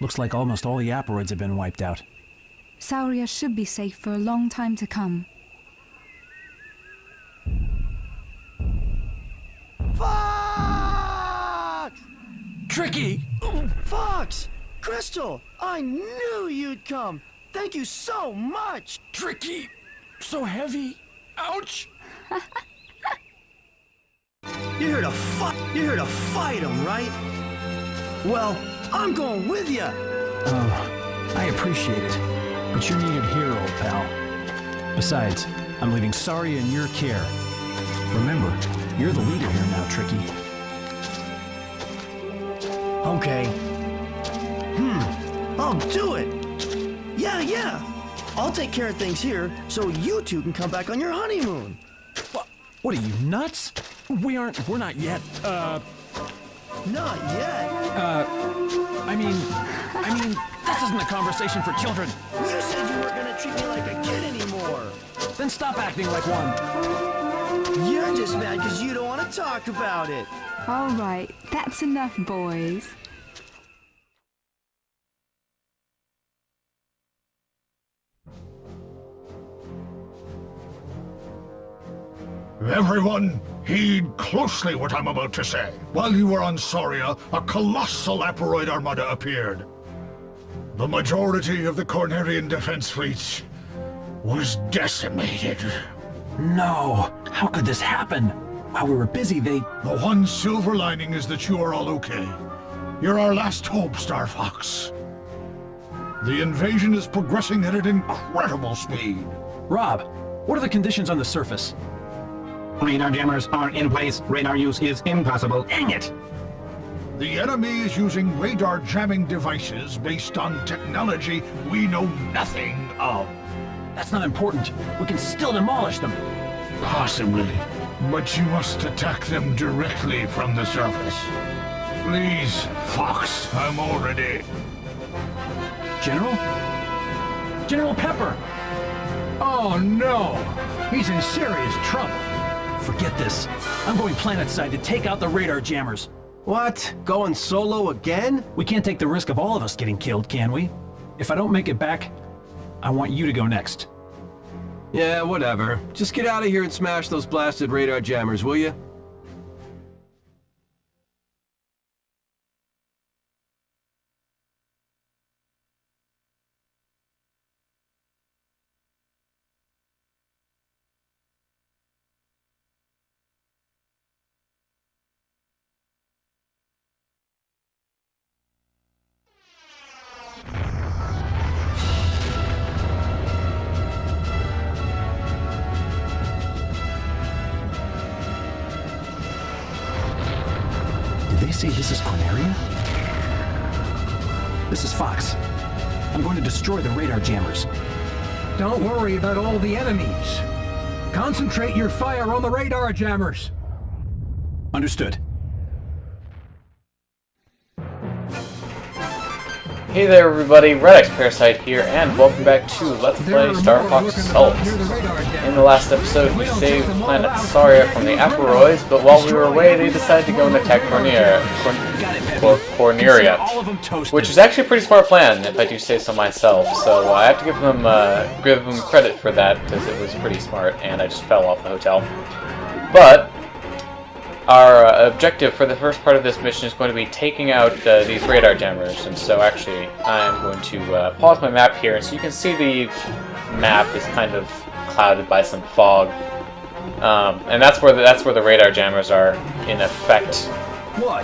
Looks like almost all the aperoids have been wiped out. Sauria should be safe for a long time to come. Fox! Tricky! Fox! Crystal! I knew you'd come! Thank you so much! Tricky! So heavy! Ouch! You're here to fight him, right? Well, I'm going with you! I appreciate it, but you're needed here, old pal. Besides, I'm leaving Sauria in your care. Remember, you're the leader here now, Tricky. Okay. I'll do it! Yeah! I'll take care of things here, so you two can come back on your honeymoon! What are you, nuts? We're not yet, Not yet! I mean, this isn't a conversation for children. You said you weren't gonna treat me like a kid anymore! Then stop acting like one. You're just mad because you don't want to talk about it! All right, that's enough, boys. Everyone, heed closely what I'm about to say. While you were on Sauria, a colossal aperoid armada appeared. The majority of the Cornerian defense fleet was decimated. No! How could this happen? While we were busy, The one silver lining is that you are all okay. You're our last hope, Star Fox. The invasion is progressing at an incredible speed. Rob, what are the conditions on the surface? Radar jammers are in place. Radar use is impossible. Dang it! The enemy is using radar jamming devices based on technology we know nothing of. That's not important. We can still demolish them. Possibly, but you must attack them directly from the surface. Please, Fox, I'm all ready. General? General Pepper! Oh no! He's in serious trouble. Forget this. I'm going planetside to take out the radar jammers. What? Going solo again? We can't take the risk of all of us getting killed, can we? If I don't make it back, I want you to go next. Yeah, whatever. Just get out of here and smash those blasted radar jammers, will you? Did they say this is Corneria? This is Fox. I'm going to destroy the radar jammers. Don't worry about all the enemies. Concentrate your fire on the radar jammers. Understood. Hey there everybody, redxparasite here, and welcome back to Let's Play Star Fox Assault. In the last episode, we saved planet Sauria from the aperoids, but while we were away, they decided to go and attack Corneria, which is actually a pretty smart plan, if I do say so myself. So I have to give them credit for that, because it was pretty smart, and I just fell off the hotel. But our objective for the first part of this mission is going to be taking out these radar jammers, and so actually I'm going to pause my map here, and so you can see the map is kind of clouded by some fog, and that's where the radar jammers are in effect.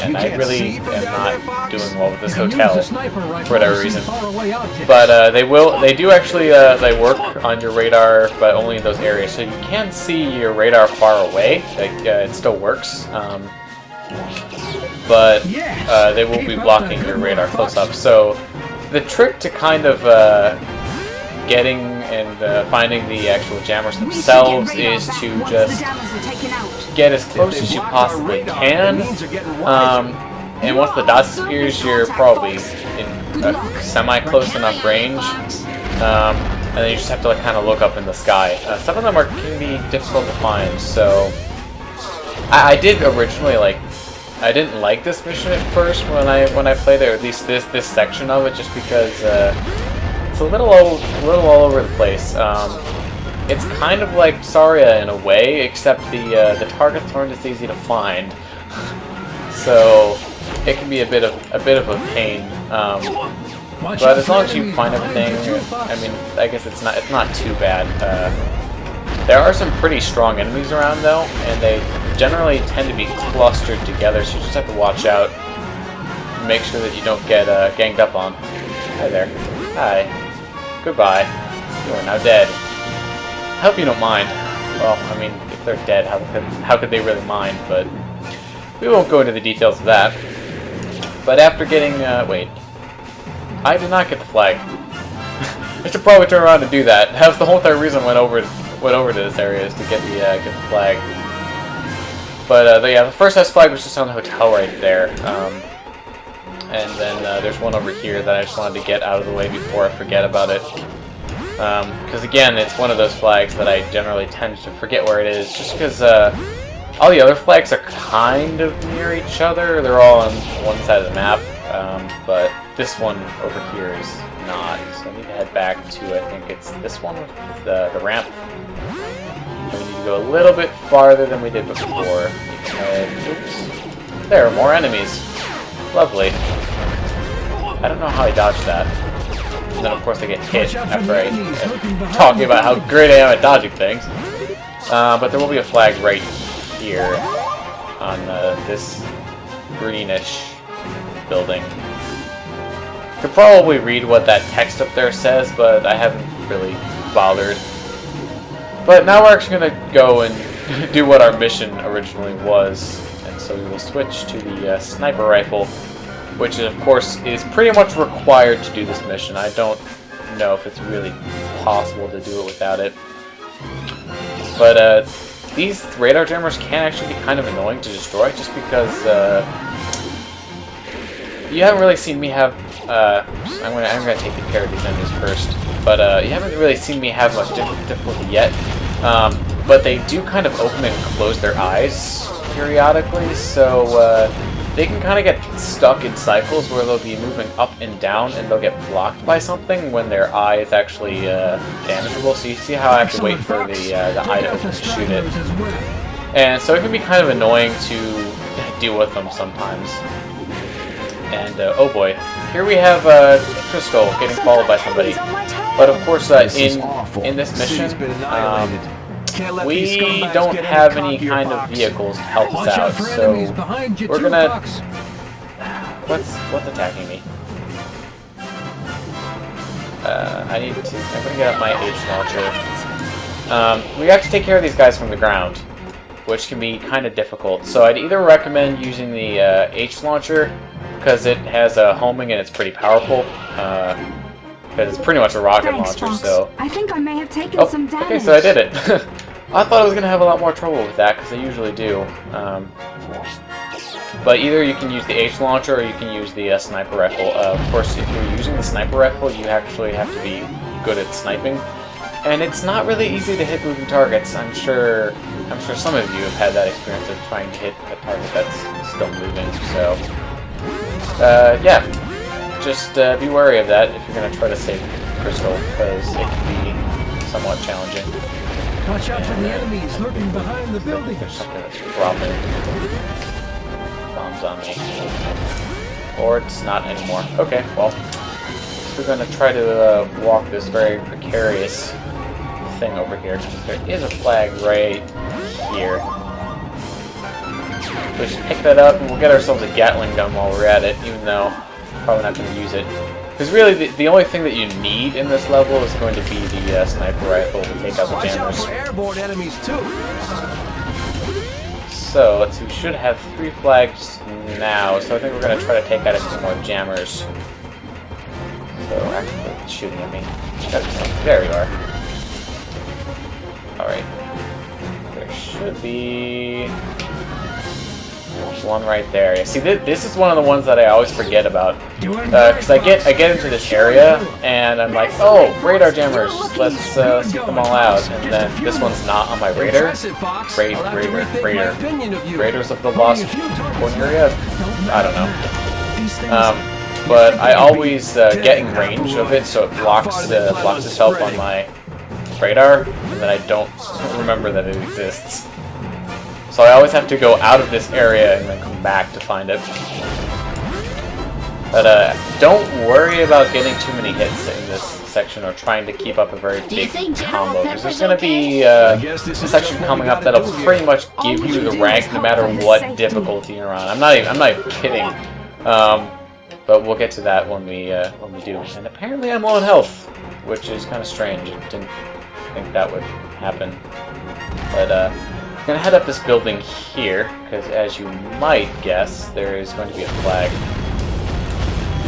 And I really am not doing well with this hotel for whatever reason. But they do actually they work on your radar, but only in those areas. So you can see your radar far away. Like it still works, but they will be blocking your radar close up. So the trick to kind of getting and finding the actual jammers themselves is to just get as close as you possibly can, and once the dot disappears, you're probably in a semi-close enough range, and then you just have to kind of look up in the sky. Some of them can be difficult to find, so I did originally I didn't like this mission at first when I played it, or at least this section of it, just because it's a little all over the place. It's kind of like Sauria in a way, except the targets aren't as easy to find, so it can be a bit of a pain. But as long as you find everything, I mean, I guess it's not too bad. There are some pretty strong enemies around though, and they generally tend to be clustered together, so you just have to watch out. Make sure that you don't get ganged up on. Hi there. Hi. Goodbye. You are now dead. I hope you don't mind. Well, I mean, if they're dead, how could they really mind? But we won't go into the details of that. But after getting wait, I did not get the flag. I should probably turn around and do that. That was the whole entire reason I went over to this area, is to get the flag. But yeah, the first S flag was just on the hotel right there. And then there's one over here that I just wanted to get out of the way before I forget about it. Because again, it's one of those flags that I generally tend to forget where it is, just because all the other flags are kind of near each other. They're all on one side of the map, but this one over here is not. So I need to head back to, I think it's this one with the ramp. And we need to go a little bit farther than we did before. Oops. There are more enemies. Lovely. I don't know how I dodged that. And then of course I get hit after I'm talking about how great I am at dodging things. But there will be a flag right here on this greenish building. Could probably read what that text up there says, but I haven't really bothered. But now we're actually going to go and do what our mission originally was. And so we will switch to the sniper rifle, which of course is pretty much required to do this mission. I don't know if it's really possible to do it without it. But these radar jammers can actually be kind of annoying to destroy, just because you haven't really seen me have. I'm gonna take care of these enemies first. But you haven't really seen me have much difficulty yet. But they do kind of open and close their eyes periodically, so they can kind of get stuck in cycles where they'll be moving up and down, and they'll get blocked by something when their eye is actually damageable. So you see how I have to wait for the eye to open to shoot it. And so it can be kind of annoying to deal with them sometimes. And oh boy, here we have Crystal getting followed by somebody. But of course, in this mission, we don't have any kind of vehicles to help us out, so we're gonna... What's attacking me? I'm gonna get up my H launcher. We have to take care of these guys from the ground, which can be kind of difficult. So I'd either recommend using the H launcher, because it has a homing and it's pretty powerful. Because it's pretty much a rocket launcher, so... I think I may have taken some damage. Okay, so I did it. I thought I was going to have a lot more trouble with that, because I usually do. But either you can use the H launcher, or you can use the sniper rifle. Of course, if you're using the sniper rifle, you actually have to be good at sniping. And it's not really easy to hit moving targets. I'm sure some of you have had that experience of trying to hit a target that's still moving, so... yeah. Just be wary of that if you're going to try to save Crystal, because it can be somewhat challenging. Watch out for the enemies lurking behind the buildings. There's something that's dropping bombs on me. Or it's not anymore. Okay, well, we're going to try to walk this very precarious thing over here, because there is a flag right here. So just pick that up, and we'll get ourselves a Gatling gun while we're at it, even though probably not going to use it. Because really, the only thing that you need in this level is going to be the sniper rifle to take out the jammers. Airborne enemies too. So, let's see, we should have 3 flags now, so I think we're going to try to take out a few more jammers. So, actually, it's shooting at me. There we are. Alright. There should be... There's one right there. See, this is one of the ones that I always forget about. Because I get into this area, and I'm like, oh, radar jammers, let's get them all out. And then this one's not on my radar. Raiders of the Lost Corneria? I don't know. But I always get in range of it, so it blocks itself on my radar, and then I don't remember that it exists. So I always have to go out of this area and then come back to find it. But don't worry about getting too many hits in this section or trying to keep up a very big combo, because there's going to be a section coming up that'll pretty much give you the rank no matter what difficulty you're on. I'm not even kidding. But we'll get to that when we do. And apparently I'm low on health, which is kind of strange. I didn't think that would happen. But I'm gonna head up this building here, because as you might guess, there is going to be a flag.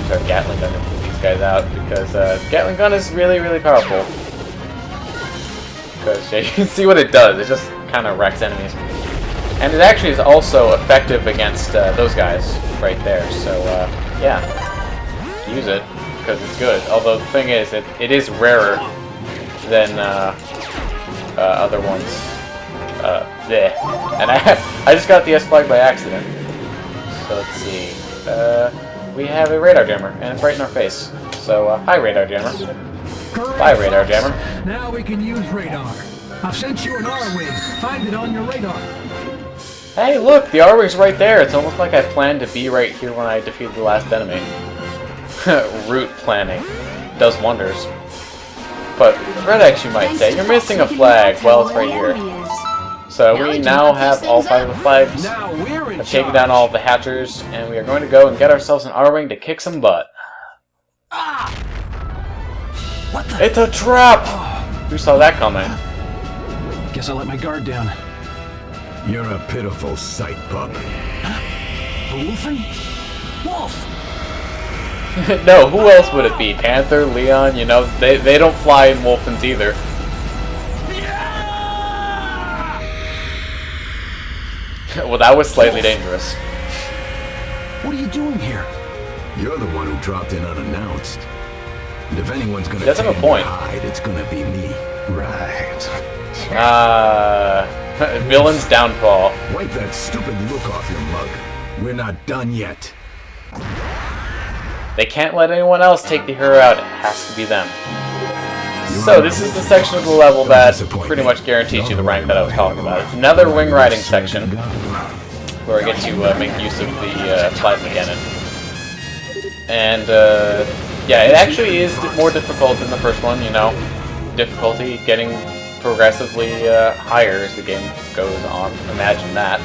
Use our Gatling gun to put these guys out, because Gatling gun is really, really powerful. Because you can see what it does. It just kind of wrecks enemies. And it actually is also effective against those guys right there. So yeah, use it because it's good. Although the thing is, it is rarer than other ones. And I just got the S flag by accident. So let's see. We have a radar jammer, and it's right in our face. So hi, radar jammer. Bye, radar jammer. Now we can use radar. I've sent you an R-wing. Find it on your radar. Hey, look, the R-wing's right there. It's almost like I planned to be right here when I defeated the last enemy. Route planning does wonders. But Redx, you might say, you're missing a flag. Well, it's right here. So we now have all 5 of the flags. I've taken down all of the hatchers, and we are going to go and get ourselves an R-wing to kick some butt. It's a trap! Who saw that coming? Guess I let my guard down. You're a pitiful sight, pup. A wolfen? Wolf! No, who else would it be? Panther, Leon, you know, they don't fly in wolfens either. Well, that was slightly dangerous. What are you doing here? You're the one who dropped in unannounced. And if anyone's gonna That's a point. hide, it's gonna be me. Right. Villain's downfall. Wipe that stupid look off your mug. We're not done yet. They can't let anyone else take the hero out. It has to be them. So this is the section of the level that pretty much guarantees you the rank that I was talking about. It's another wing riding section where I get to make use of the plasma cannon. And yeah, it actually is more difficult than the first one, you know. Difficulty getting progressively higher as the game goes on. Imagine that.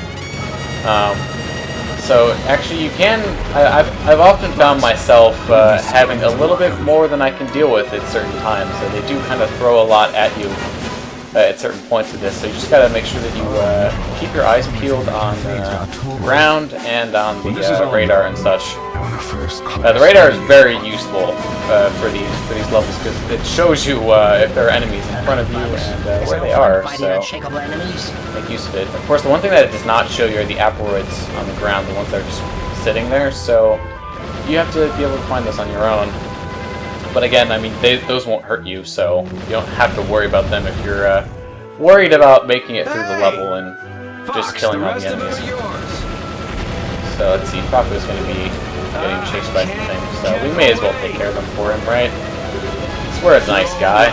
So actually, you can. I've often found myself having a little bit more than I can deal with at certain times. So they do kind of throw a lot at you at certain points of this. So you just gotta make sure that you keep your eyes peeled on the ground and on the radar and such. The radar is very useful for these levels because it shows you if there are enemies in front of you and where they are. So make use of it. Of course, the one thing that it does not show you are the asteroids on the ground, the ones that are just sitting there. So you have to be able to find those on your own. But again, I mean, those won't hurt you, so you don't have to worry about them if you're worried about making it through the level and just killing all the enemies. So let's see, Faku's going to be getting chased by some things, so we may as well take care of them for him, right? We're a nice guy.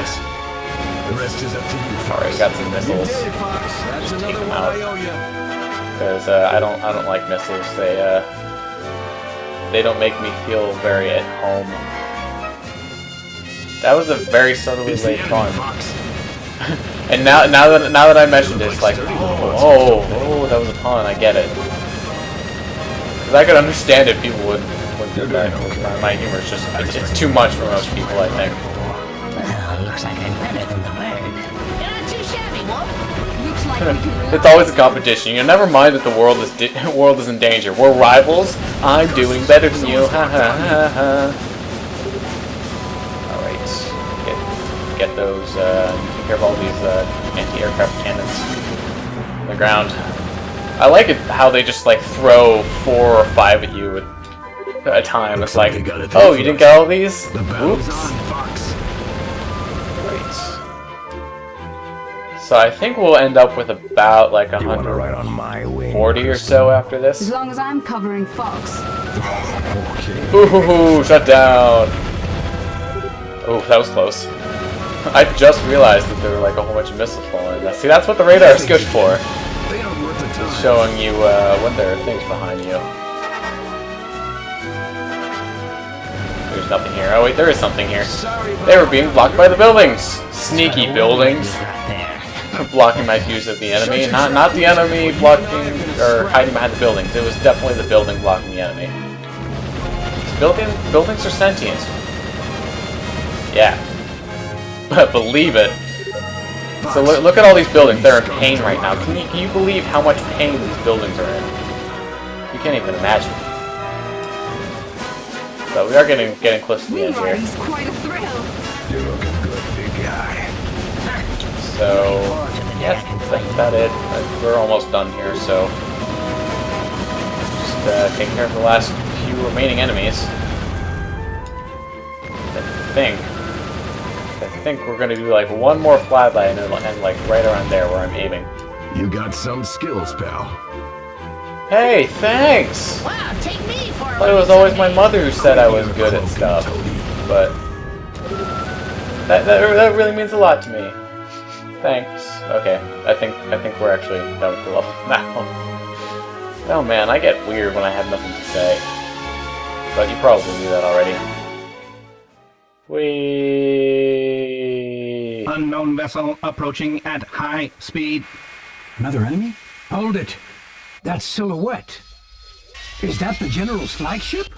Alright, got some missiles. Just take them out. Because I don't like missiles. They don't make me feel very at home. That was a very subtly laid pun. And now that I mentioned it, it's like, oh, that was a pun. I get it. Because I could understand if people would do that. My humor is just it's too much for most people, I think. Well, looks like I'm better than the bird. You're not too shabby, Wolf. Looks like we can It's always a competition. You never mind that the world is in danger. We're rivals. I'm doing better than you. Ha ha ha ha. Get those, take care of all these anti-aircraft cannons on the ground. I like it how they just like throw 4 or 5 at you at a time. It's like, oh, you didn't get all these? Oops. Great. So I think we'll end up with about like 140 or so after As this. long as I'm covering Fox. Ooh, shut down. Ooh, that was close. I just realized that there were like a whole bunch of missiles falling. See, that's what the radar is good for. It's showing you when there are things behind you. There's nothing here. Oh wait, there is something here. They were being blocked by the buildings. Sneaky buildings. Blocking my views of the enemy. Not the enemy blocking or hiding behind the buildings. It was definitely the building blocking the enemy. Buildings are sentient. Yeah. Believe it. So look at all these buildings. They're in pain right now. Can you believe how much pain these buildings are in? You can't even imagine. So we are getting close to the end here. Quite a thrill. You're looking good, big guy. So yes, that's about it. We're almost done here. So just take care of the last few remaining enemies. I think we're gonna do like one more flyby and like right around there where I'm aiming. You got some skills, pal. Hey, thanks! Wow, take me for But it was always my mother who said I was good at stuff. But that really means a lot to me. Thanks. Okay, I think we're actually done with the level now. Oh man, I get weird when I have nothing to say. But you probably knew that already. Whee! Unknown vessel approaching at high speed. Another enemy? Hold it. That silhouette. Is that the General's flagship?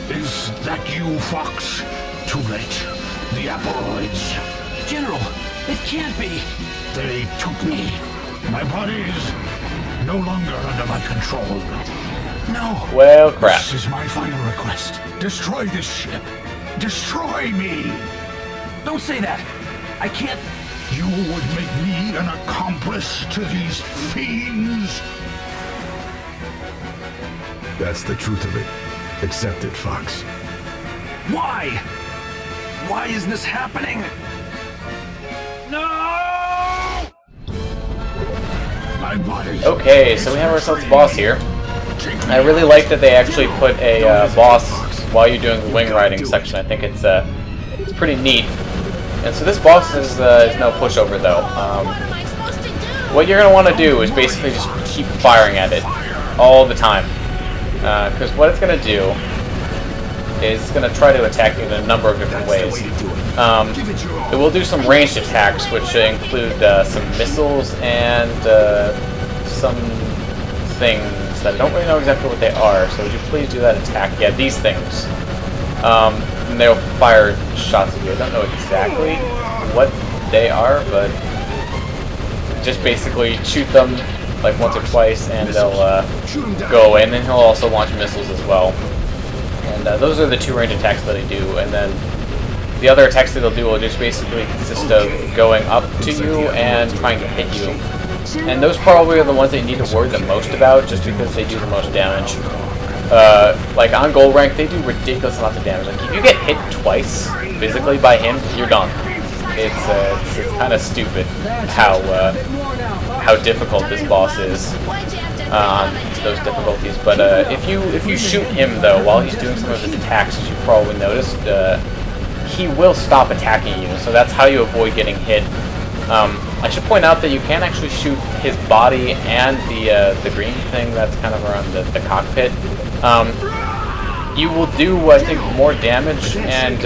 Is that you, Fox? Too late. The Aporoids. General, it can't be. They took me. My body is no longer under my control. No. Well, crap. This is my final request. Destroy this ship. Destroy me. Don't say that. I can't. You would make me an accomplice to these fiends? That's the truth of it. Accept it, Fox. Why? Why is this happening? No! My body. Okay, so we have ourselves a boss here. I really like that they actually put a boss while you're doing the wing riding section. I think it's pretty neat. And so this boss is no pushover though. What you're gonna want to do is basically just keep firing at it all the time, because what it's gonna do is it's gonna try to attack you in a number of different ways. It will do some ranged attacks, which include some missiles and some things that I don't really know exactly what they are. So would you please do that attack? Yeah, these things. And they'll fire shots at you. I don't know exactly what they are, but just basically shoot them like once or twice and they'll go away. And then he'll also launch missiles as well. And those are the 2 range attacks that they do. And then the other attacks that they'll do will just basically consist of going up to you and trying to hit you. And those probably are the ones that you need to worry the most about, just because they do the most damage. Like on gold rank, they do ridiculous amounts of damage. Like if you get hit twice physically by him, you're done. It's kind of stupid how difficult this boss is on those difficulties. But if you shoot him though while he's doing some of his attacks, as you probably noticed, he will stop attacking you. So that's how you avoid getting hit. I should point out that you can actually shoot his body and the green thing that's kind of around the cockpit. You will do, I think, more damage and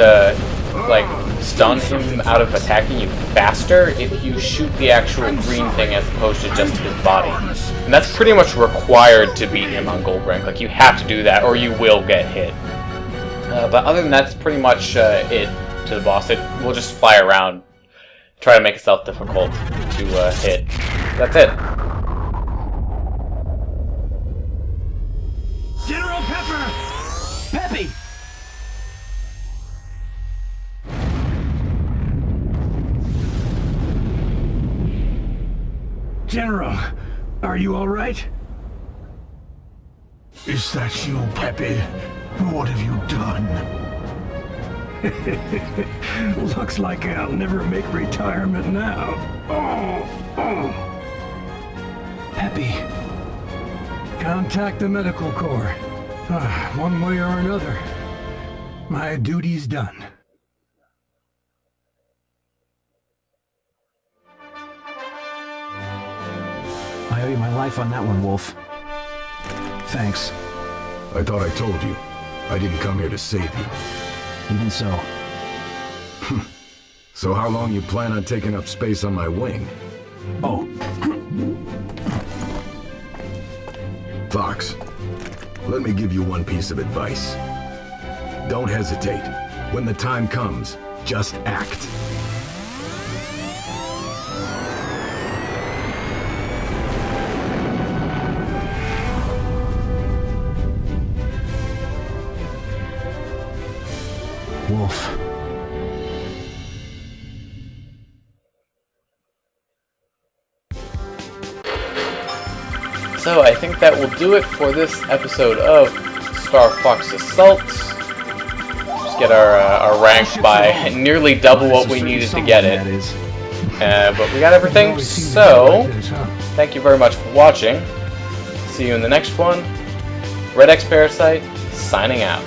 like stun him out of attacking you faster if you shoot the actual green thing as opposed to just his body. And that's pretty much required to beat him on gold rank. Like you have to do that or you will get hit. But other than that, that's pretty much it to the boss. It will just fly around, try to make itself difficult to hit. That's it. General Pepper! Peppy! General, Are you all right? Is that you, Pepe? What have you done? Looks like I'll never make retirement now. Peppy, contact the medical corps. One way or another, my duty's done. I owe you my life on that one, Wolf. Thanks. I thought I told you. I didn't come here to save you. Even so. So how long you plan on taking up space on my wing? Oh. Fox, let me give you one piece of advice. Don't hesitate. When the time comes, just act. Wolf. So I think that will do it for this episode of Star Fox Assault. Just get our rank by nearly double what we needed to get it. But we got everything, so thank you very much for watching. See you in the next one. redxparasite, signing out.